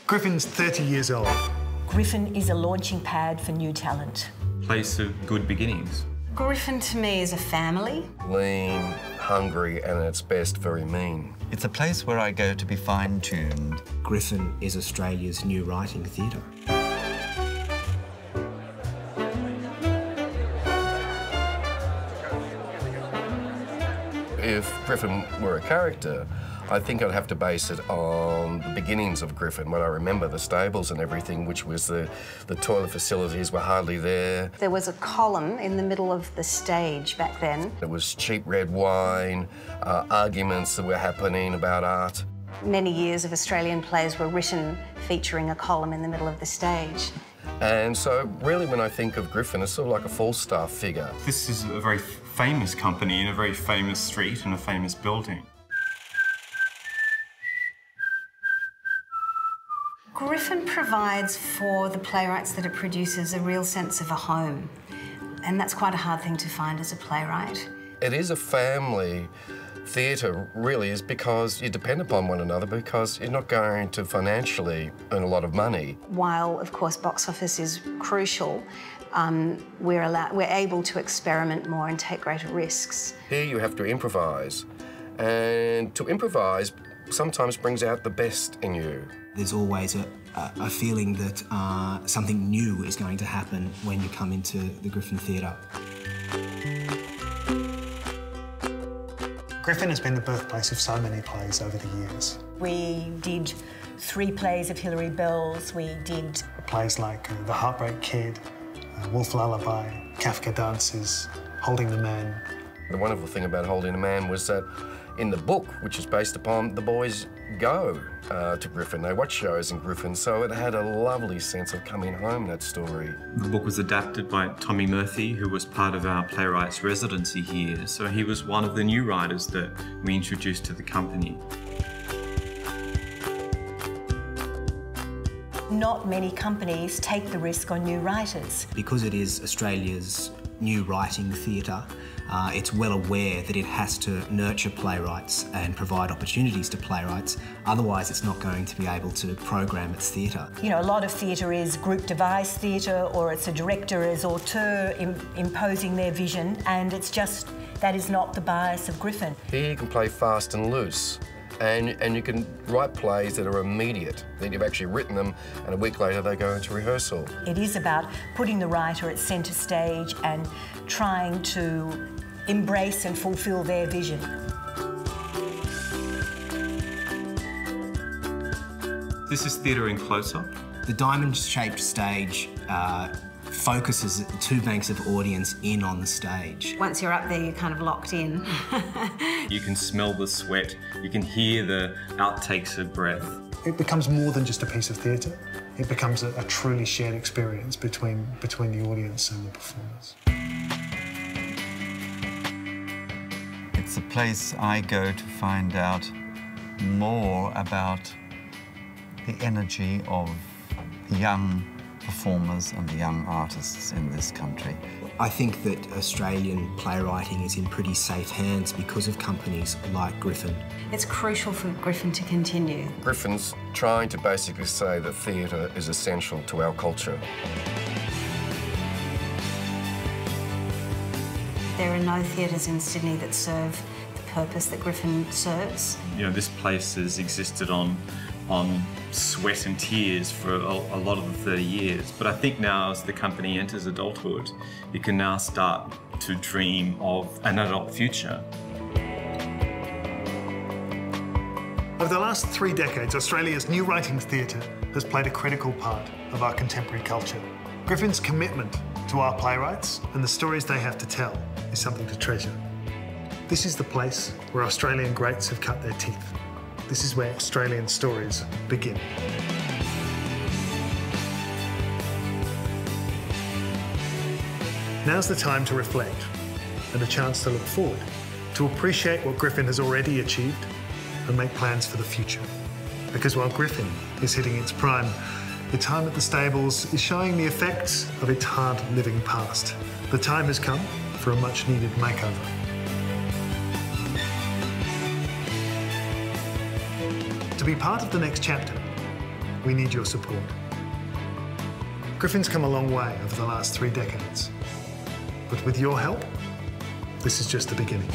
Griffin's 30 years old. Griffin is a launching pad for new talent. Place of good beginnings. Griffin to me is a family. Lean, hungry, and at its best, very mean. It's a place where I go to be fine-tuned. Griffin is Australia's new writing theatre. If Griffin were a character, I think I'd have to base it on the beginnings of Griffin, when I remember the stables and everything, which was the toilet facilities were hardly there. There was a column in the middle of the stage back then. There was cheap red wine, arguments that were happening about art. Many years of Australian plays were written featuring a column in the middle of the stage. And so, really, when I think of Griffin, it's sort of like a Falstaff figure. This is a very famous company in a very famous street and a famous building. Griffin provides for the playwrights that it produces a real sense of a home, and that's quite a hard thing to find as a playwright. It is a family theatre, really, is because you depend upon one another, because you're not going to financially earn a lot of money. While, of course, box office is crucial, we're able to experiment more and take greater risks. Here you have to improvise, and to improvise sometimes brings out the best in you. There's always a feeling that something new is going to happen when you come into the Griffin Theatre. Griffin has been the birthplace of so many plays over the years. We did 3 plays of Hilary Bell's. We did Plays like The Heartbreak Kid, Wolf Lullaby, Kafka Dances, Holding the Man. The wonderful thing about Holding a Man was that in the book, which is based upon, the boys go to Griffin. They watch shows in Griffin, so it had a lovely sense of coming home, that story. The book was adapted by Tommy Murphy, who was part of our playwrights residency here. So he was one of the new writers that we introduced to the company. Not many companies take the risk on new writers. Because it is Australia's new writing theatre, it's well aware that it has to nurture playwrights and provide opportunities to playwrights, otherwise it's not going to be able to program its theatre. You know, a lot of theatre is group devised theatre, or it's a director as auteur imposing their vision, and it's just, that is not the bias of Griffin. Here you can play fast and loose, and you can write plays that are immediate, that you've actually written them, and a week later they go into rehearsal. It is about putting the writer at centre stage and trying to embrace and fulfil their vision. This is theatre in close-up. The diamond-shaped stage focuses the 2 banks of audience in on the stage. Once you're up there, you're kind of locked in. You can smell the sweat, you can hear the outtakes of breath. It becomes more than just a piece of theatre. It becomes a truly shared experience between the audience and the performers. It's a place I go to find out more about the energy of the young performers and the young artists in this country. I think that Australian playwriting is in pretty safe hands because of companies like Griffin. It's crucial for Griffin to continue. Griffin's trying to basically say that theatre is essential to our culture. There are no theatres in Sydney that serve the purpose that Griffin serves. You know, this place has existed on sweat and tears for a lot of the 30 years. But I think now, as the company enters adulthood, you can now start to dream of an adult future. Over the last 3 decades, Australia's new writing theatre has played a critical part of our contemporary culture. Griffin's commitment to our playwrights and the stories they have to tell is something to treasure. This is the place where Australian greats have cut their teeth. This is where Australian stories begin. Now's the time to reflect and a chance to look forward, to appreciate what Griffin has already achieved and make plans for the future. Because while Griffin is hitting its prime, the time at the stables is showing the effects of its hard-living past. The time has come for a much-needed makeover. To be part of the next chapter, we need your support. Griffin's come a long way over the last 3 decades. But with your help, this is just the beginning.